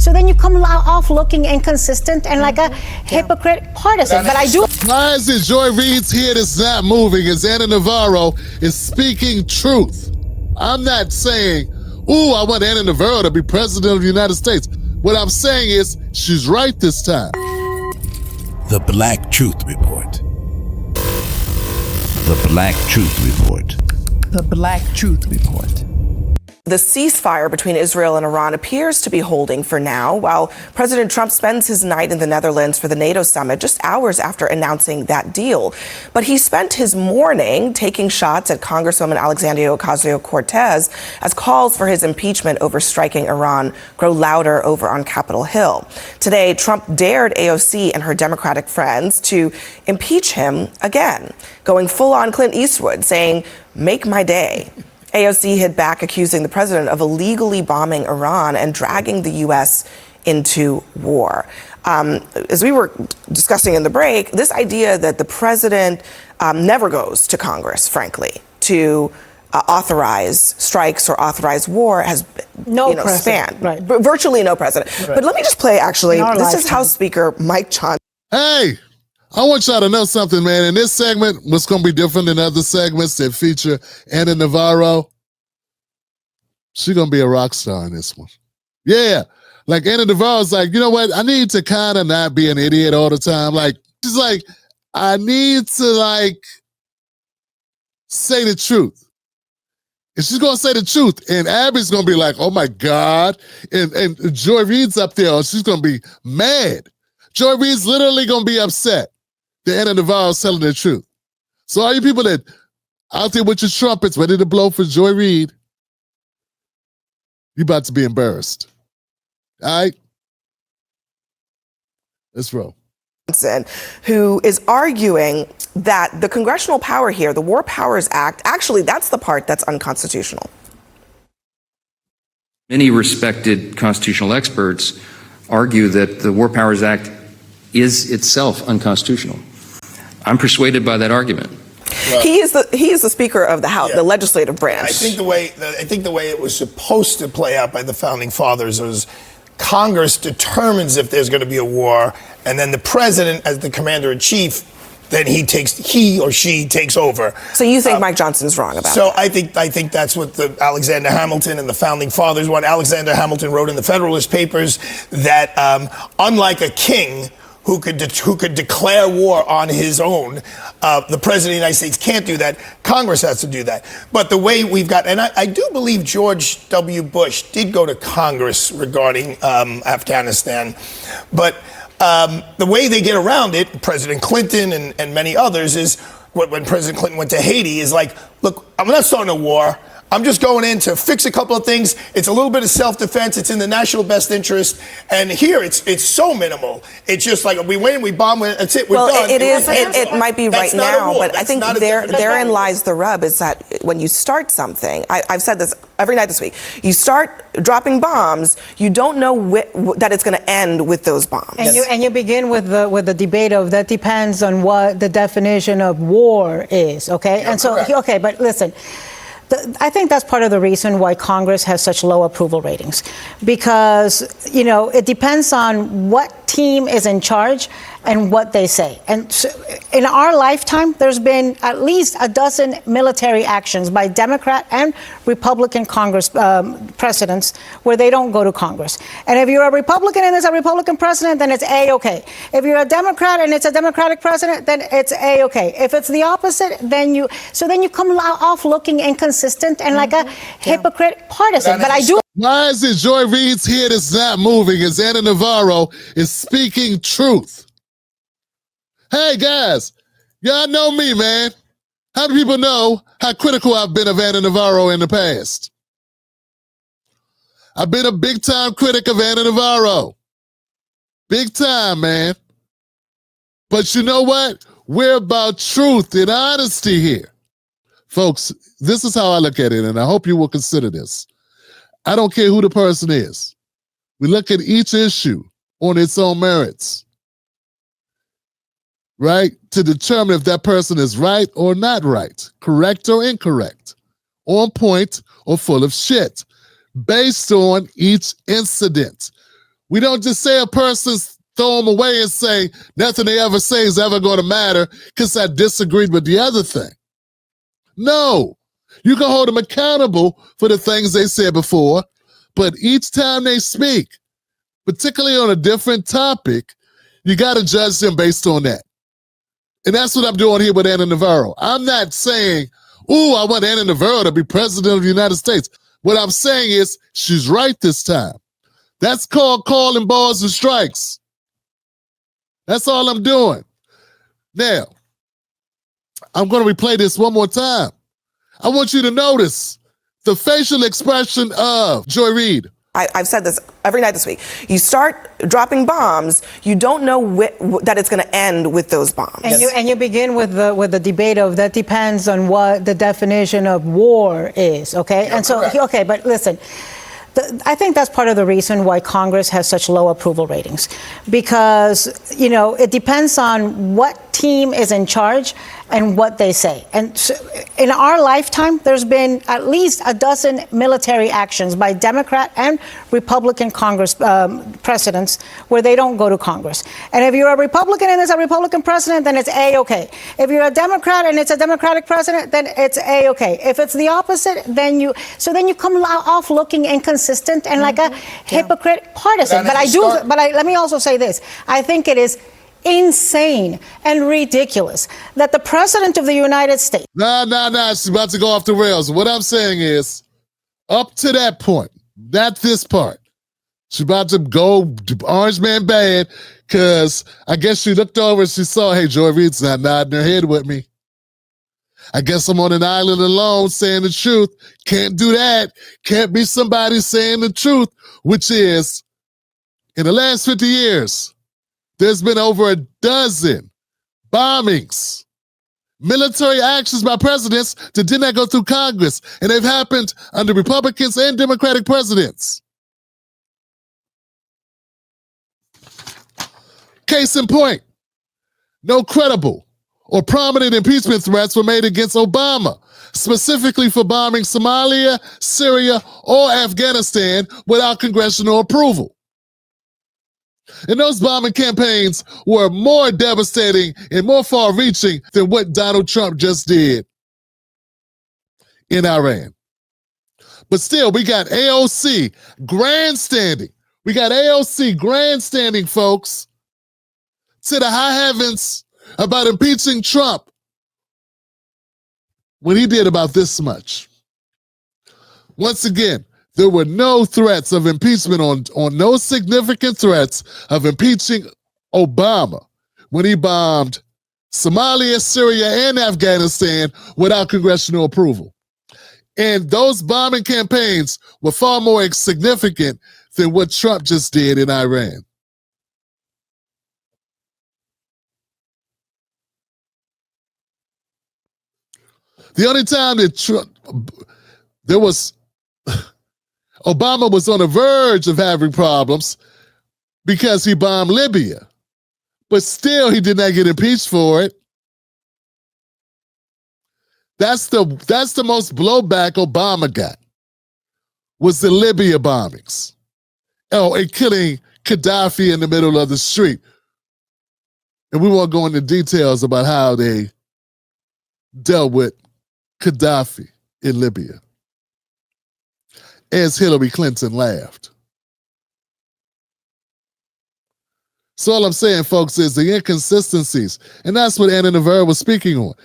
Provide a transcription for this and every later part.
So then you come off looking inconsistent and like a hypocrite partisan. But I do. Why is it Joy Reid's head is not moving as Anna Navarro is speaking truth? I'm not saying, ooh, I want Anna Navarro to be president of the United States. What I'm saying is she's right this time. The Black Truth Report. The Black Truth Report. The Black Truth Report. The ceasefire between Israel and Iran appears to be holding for now, while President Trump spends his night in the Netherlands for the NATO summit just hours after announcing that deal. But he spent his morning taking shots at Congresswoman Alexandria Ocasio-Cortez as calls for his impeachment over striking Iran grow louder over on Capitol Hill. Today, Trump dared AOC and her Democratic friends to impeach him again, going full on Clint Eastwood, saying, "Make my day." AOC hit back, accusing the president of illegally bombing Iran and dragging the U.S. into war. As we were discussing in the break, this idea that the president never goes to Congress, frankly, to authorize strikes or authorize war has spanned. Right. Virtually no precedent. Right. But let me just play, actually, this is House Speaker Mike Johnson. Hey, I want y'all to know something, man. In this segment, what's going to be different than other segments that feature Anna Navarro, she's going to be a rock star in this one. Yeah. Like Anna Navarro's like, you know what? I need to kind of not be an idiot all the time. Like, she's like, I need to like say the truth. And she's going to say the truth. And Abby's going to be like, oh my God. And Joy Reid's up there. And she's going to be mad. Joy Reid's literally going to be upset that Anna Navarro's telling the truth. So all you people that out there with your trumpets ready to blow for Joy Reid, you about to be embarrassed. All right? Let's roll. Who is arguing that the congressional power here, the War Powers Act, actually, that's the part that's unconstitutional. Many respected constitutional experts argue that the War Powers Act is itself unconstitutional. I'm persuaded by that argument. Well, he is the Speaker of the House, the legislative branch. I think the way it was supposed to play out by the founding fathers was Congress determines if there's going to be a war, and then the president, as the commander in chief, then he or she takes over. So you think Mike Johnson's wrong about that? I think that's what the Alexander Hamilton and the founding fathers want. Alexander Hamilton wrote in the Federalist Papers that unlike a king who could declare war on his own, the president of the United States can't do that. Congress has to do that. But the way we've got, and I do believe George W. Bush did go to Congress regarding Afghanistan, but the way they get around it, President Clinton and many others, is when President Clinton went to Haiti, is like, look, I'm not starting a war. I'm just going in to fix a couple of things. It's a little bit of self-defense. It's in the national best interest. And here, it's so minimal. It's just like we win, we bomb, that's it, we're done. It might be right now, but I think therein lies the rub, is that when you start something, I've said this every night this week, you start dropping bombs, you don't know that it's going to end with those bombs. And you begin with the debate of that depends on what the definition of war is, okay? Yeah, and so, correct. okay, but listen. I think that's part of the reason why Congress has such low approval ratings, because, it depends on what team is in charge and what they say. And so in our lifetime, there's been at least a dozen military actions by Democrat and Republican Congress presidents where they don't go to Congress. And if you're a Republican and it's a Republican president, then it's A-OK. If you're a Democrat and it's a Democratic president, then it's A-OK. If it's the opposite, then you come off looking inconsistent and like a hypocrite partisan. But I do. Why is it Joy Reid's head is not moving as Anna Navarro is speaking truth? Hey, guys, y'all know me, man. How do people know how critical I've been of Anna Navarro in the past? I've been a big-time critic of Anna Navarro. Big time, man. But you know what? We're about truth and honesty here. Folks, this is how I look at it, and I hope you will consider this. I don't care who the person is. We look at each issue on its own merits, right? To determine if that person is right or not right, correct or incorrect, on point or full of shit, based on each incident. We don't just say a person's throw them away and say nothing they ever say is ever going to matter because I disagreed with the other thing. No, you can hold them accountable for the things they said before, but each time they speak, particularly on a different topic, you got to judge them based on that. And that's what I'm doing here with Anna Navarro. I'm not saying, ooh, I want Anna Navarro to be president of the United States. What I'm saying is she's right this time. That's called calling balls and strikes. That's all I'm doing. Now, I'm going to replay this one more time. I want you to notice the facial expression of Joy Reid. I've said this every night this week. You start dropping bombs, you don't know that it's going to end with those bombs. And you begin with the debate of that depends on what the definition of war is, okay? You're and so, correct. okay, but listen. I think that's part of the reason why Congress has such low approval ratings, because, you know, it depends on what team is in charge and what they say. And so in our lifetime, there's been at least a dozen military actions by Democrat and Republican Congress presidents where they don't go to Congress. And if you're a Republican and it's a Republican president, then it's A-OK. If you're a Democrat and it's a Democratic president, then it's A-OK. If it's the opposite, then you come off looking inconsistent and like a hypocrite partisan. But let me also say this. I think it is insane and ridiculous that the president of the United States. Nah, she's about to go off the rails. What I'm saying is, up to that point, not this part, she's about to go orange man bad because I guess she looked over and she saw, hey, Joy Reid's not nodding her head with me. I guess I'm on an island alone saying the truth. Can't do that. Can't be somebody saying the truth, which is, in the last 50 years, there's been over a dozen bombings, military actions by presidents that did not go through Congress, and they've happened under Republicans and Democratic presidents. Case in point, no credible or prominent impeachment threats were made against Obama, specifically for bombing Somalia, Syria, or Afghanistan without congressional approval. And those bombing campaigns were more devastating and more far-reaching than what Donald Trump just did in Iran. But still, we got AOC grandstanding. We got AOC grandstanding, folks, to the high heavens about impeaching Trump when he did about this much. Once again, there were no threats of impeachment on no significant threats of impeaching Obama when he bombed Somalia, Syria, and Afghanistan without congressional approval. And those bombing campaigns were far more significant than what Trump just did in Iran. The only time that Obama was on the verge of having problems because he bombed Libya, but still he did not get impeached for it. That's the most blowback Obama got, was the Libya bombings. Oh, and killing Gaddafi in the middle of the street. And we won't go into details about how they dealt with Gaddafi in Libya, as Hillary Clinton laughed. So all I'm saying, folks, is the inconsistencies, and that's what Anna Navarro was speaking on.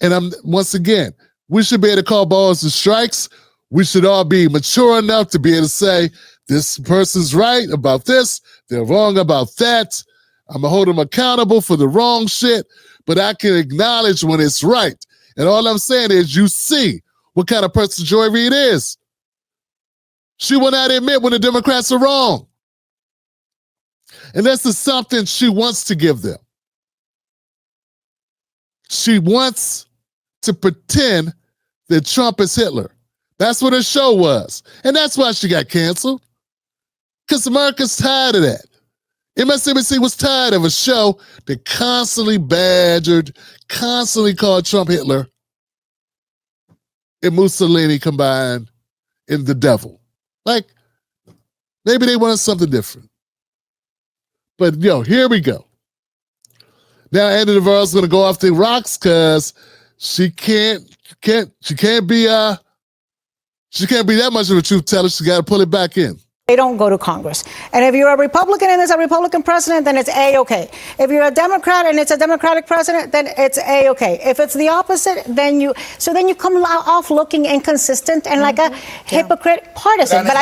And once again, we should be able to call balls and strikes. We should all be mature enough to be able to say, this person's right about this, they're wrong about that. I'm gonna hold them accountable for the wrong shit, but I can acknowledge when it's right. And all I'm saying is, you see what kind of person Joy Reid is. She will not admit when the Democrats are wrong. And this is something she wants to give them. She wants to pretend that Trump is Hitler. That's what her show was. And that's why she got canceled. Because America's tired of that. MSNBC was tired of a show that constantly badgered, constantly called Trump Hitler and Mussolini combined in the devil. Like, maybe they wanted something different. But here we go. Now Anna Navarro's gonna go off the rocks because she can't be that much of a truth teller. She got to pull it back in. They don't go to Congress. And if you're a Republican and there's a Republican president, then it's A-okay. If you're a Democrat and it's a Democratic president, then it's A-okay. If it's the opposite, then you come off looking inconsistent and like a hypocrite partisan. But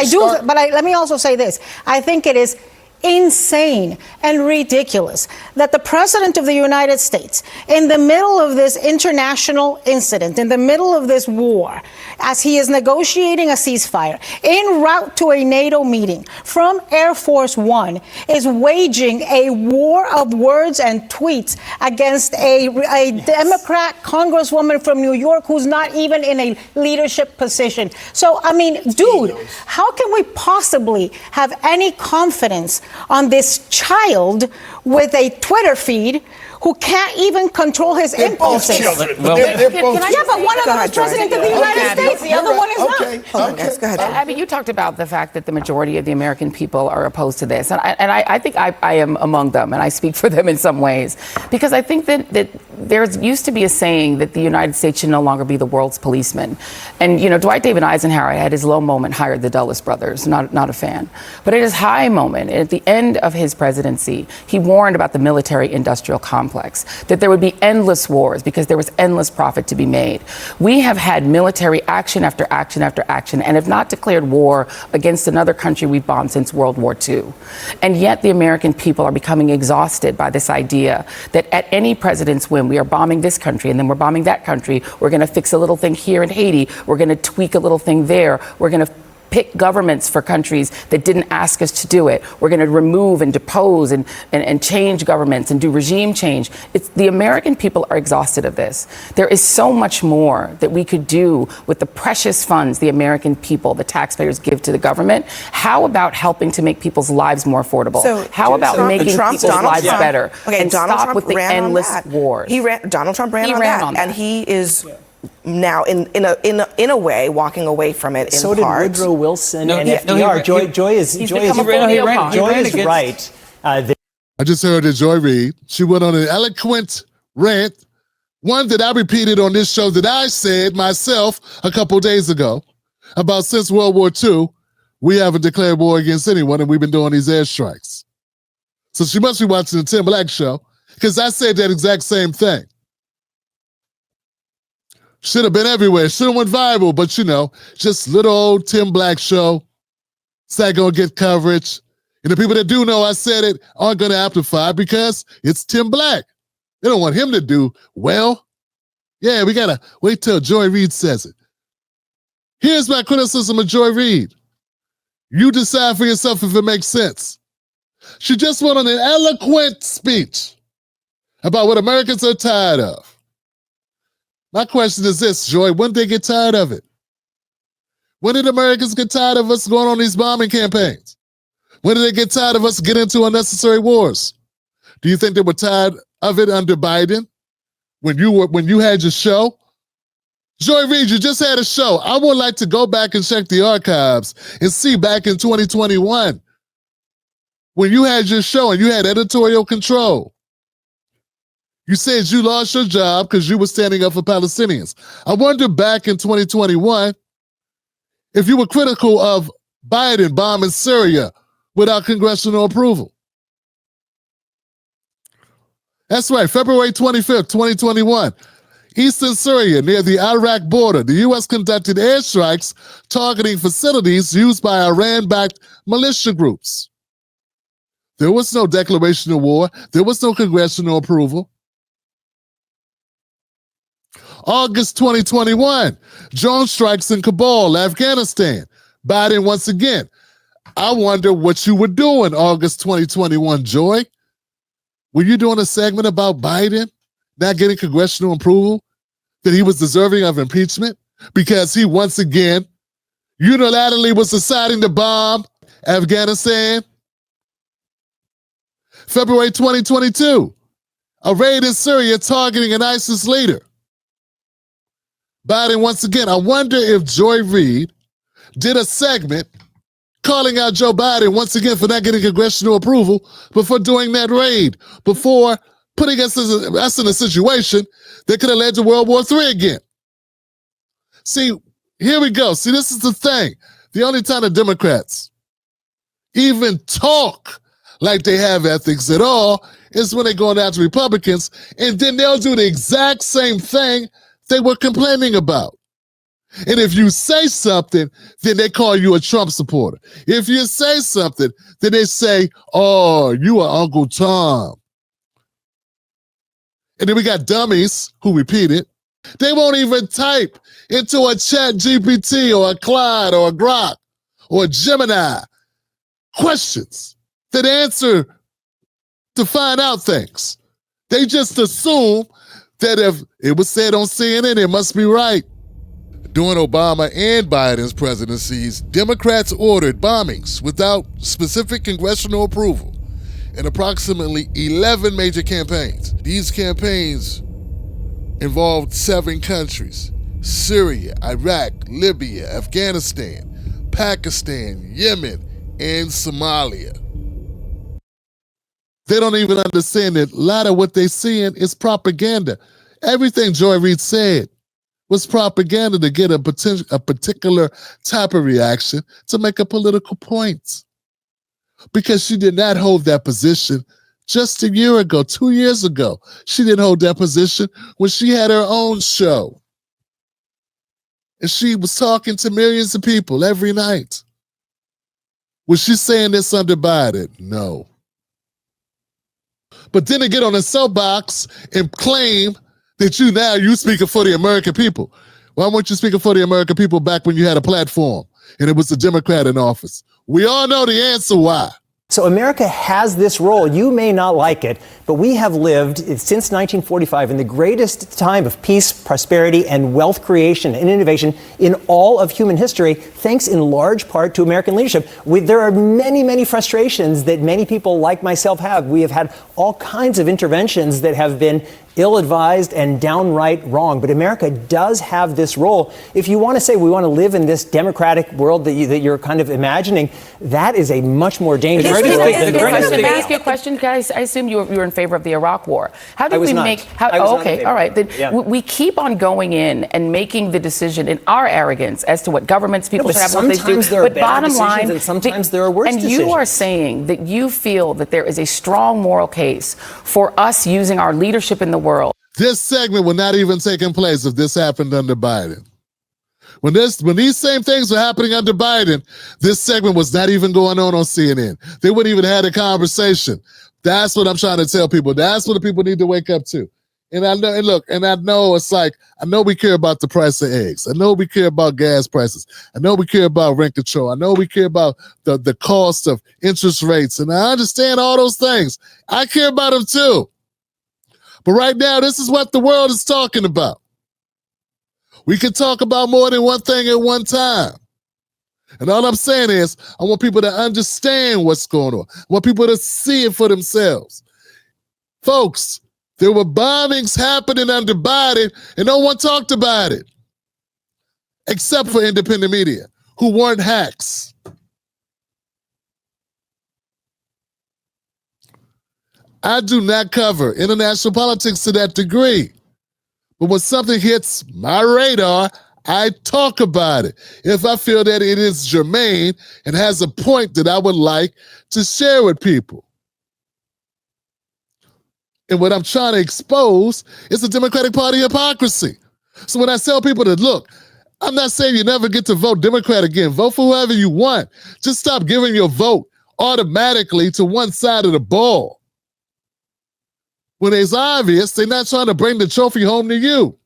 let me also say this. I think it is insane and ridiculous that the President of the United States, in the middle of this international incident, in the middle of this war, as he is negotiating a ceasefire, en route to a NATO meeting from Air Force One, is waging a war of words and tweets against a Democrat congresswoman from New York who's not even in a leadership position. So, I mean, dude, how can we possibly have any confidence on this child with a Twitter feed who can't even control his impulses? They're both Yeah, but one of them is president of the United States. The other one is not. Go ahead. Abby, you talked about the fact that the majority of the American people are opposed to this. And I think I am among them, and I speak for them in some ways. Because I think that there used to be a saying that the United States should no longer be the world's policeman. And, Dwight David Eisenhower at his low moment hired the Dulles brothers, not a fan. But at his high moment, at the end of his presidency, he warned about the military-industrial complex, that there would be endless wars because there was endless profit to be made. We have had military action after action after action and have not declared war against another country we've bombed since World War II. And yet the American people are becoming exhausted by this idea that at any president's whim, we are bombing this country and then we're bombing that country. We're going to fix a little thing here in Haiti. We're going to tweak a little thing there. We're going to pick governments for countries that didn't ask us to do it. We're going to remove and depose and change governments and do regime change. The American people are exhausted of this. There is so much more that we could do with the precious funds the American people, the taxpayers, give to the government. How about helping to make people's lives more affordable? How about making people's lives better? Okay, and Donald stop Trump with the ran endless on that. wars. Donald Trump ran on that, and he is now in a way walking away from it in so part. did Woodrow Wilson and FDR. Joy is right. I just heard that Joy Reid, she went on an eloquent rant, one that I repeated on this show that I said myself a couple days ago, about since World War II, we haven't declared war against anyone and we've been doing these airstrikes. So she must be watching the Tim Black show, because I said that exact same thing. Should have been everywhere. Should have went viral, but just little old Tim Black show. It's not going to get coverage. And the people that do know I said it aren't going to amplify because it's Tim Black. They don't want him to do well. Yeah, we got to wait till Joy Reid says it. Here's my criticism of Joy Reid. You decide for yourself if it makes sense. She just went on an eloquent speech about what Americans are tired of. My question is this, Joy, when did they get tired of it? When did Americans get tired of us going on these bombing campaigns? When did they get tired of us getting into unnecessary wars? Do you think they were tired of it under Biden? When you had your show? Joy Reid, you just had a show. I would like to go back and check the archives and see back in 2021 when you had your show and you had editorial control. You said you lost your job because you were standing up for Palestinians. I wonder back in 2021 if you were critical of Biden bombing Syria without congressional approval. That's right, February 25th, 2021. Eastern Syria, near the Iraq border, the U.S. conducted airstrikes targeting facilities used by Iran-backed militia groups. There was no declaration of war. There was no congressional approval. August 2021, drone strikes in Kabul, Afghanistan. Biden once again. I wonder what you were doing August 2021, Joy. Were you doing a segment about Biden not getting congressional approval, that he was deserving of impeachment because he once again unilaterally was deciding to bomb Afghanistan? February 2022, a raid in Syria targeting an ISIS leader. Biden once again. I wonder if Joy Reid did a segment calling out Joe Biden once again for not getting congressional approval, but for doing that raid, before putting us in a situation that could have led to World War III again. See, here we go. See, this is the thing. The only time the Democrats even talk like they have ethics at all is when they're going after Republicans, and then they'll do the exact same thing they were complaining about. And if you say something, then they call you a Trump supporter. If you say something, then they say, oh, you are Uncle Tom. And then we got dummies who repeat it. They won't even type into a Chat GPT or a Clyde or a Grok or a Gemini questions that answer to find out things. They just assume that if it was said on CNN, it must be right. During Obama and Biden's presidencies, Democrats ordered bombings without specific congressional approval in approximately 11 major campaigns. These campaigns involved 7 countries: Syria, Iraq, Libya, Afghanistan, Pakistan, Yemen, and Somalia. They don't even understand that a lot of what they're seeing is propaganda. Everything Joy Reid said was propaganda to get a particular type of reaction to make a political point. Because she did not hold that position just a year ago, 2 years ago. She didn't hold that position when she had her own show. And she was talking to millions of people every night. Was she saying this under Biden? No. But then to get on a soapbox and claim that you speaking for the American people. Why weren't you speaking for the American people back when you had a platform and it was a Democrat in office? We all know the answer why. So America has this role. You may not like it, but we have lived since 1945 in the greatest time of peace, prosperity, and wealth creation and innovation in all of human history, thanks in large part to American leadership. There are many, many frustrations that many people like myself have. We have had all kinds of interventions that have been ill-advised and downright wrong. But America does have this role. If you want to say we want to live in this democratic world that you're kind of imagining, that is a much more dangerous world than the rest of Can it. I ask you a question, guys? I assume you were in favor of the Iraq War. How did I was we not. make? I was not in Okay, favor. all right. Then Yeah. we keep on going in and making the decision in our arrogance as to what governments people but should have, what they do. sometimes there are But better bottom decisions line, and sometimes there are worse and decisions. you are saying that you feel that there is a strong moral case for us using our leadership in the world. This segment would not even taking place if this happened under Biden. When these same things were happening under Biden, this segment was not even going on CNN. They wouldn't even have a conversation. That's what I'm trying to tell people. That's what the people need to wake up to. And I know it's like, I know we care about the price of eggs. I know we care about gas prices. I know we care about rent control. I know we care about the cost of interest rates. And I understand all those things. I care about them too. But right now, this is what the world is talking about. We can talk about more than one thing at one time. And all I'm saying is, I want people to understand what's going on. I want people to see it for themselves. Folks, there were bombings happening under Biden, and no one talked about it. Except for independent media, who weren't hacks. I do not cover international politics to that degree. But when something hits my radar, I talk about it. If I feel that it is germane and has a point that I would like to share with people. And what I'm trying to expose is the Democratic Party hypocrisy. So when I tell people that, look, I'm not saying you never get to vote Democrat again. Vote for whoever you want. Just stop giving your vote automatically to one side of the ball. When it's obvious, they're not trying to bring the trophy home to you.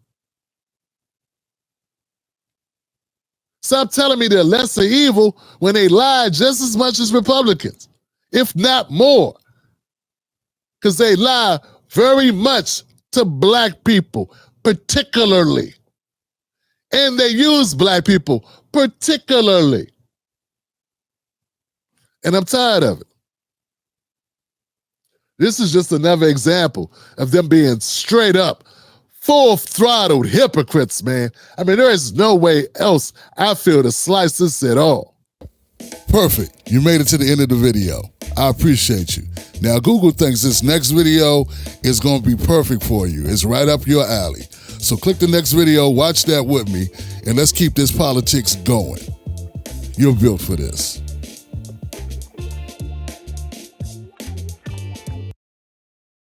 Stop telling me they're lesser evil when they lie just as much as Republicans, if not more. Because they lie very much to black people, particularly. And they use black people, particularly. And I'm tired of it. This is just another example of them being straight up, full-throttled hypocrites, man. I mean, there is no way else I feel to slice this at all. Perfect. You made it to the end of the video. I appreciate you. Now, Google thinks this next video is going to be perfect for you. It's right up your alley. So click the next video, watch that with me, and let's keep this politics going. You're built for this.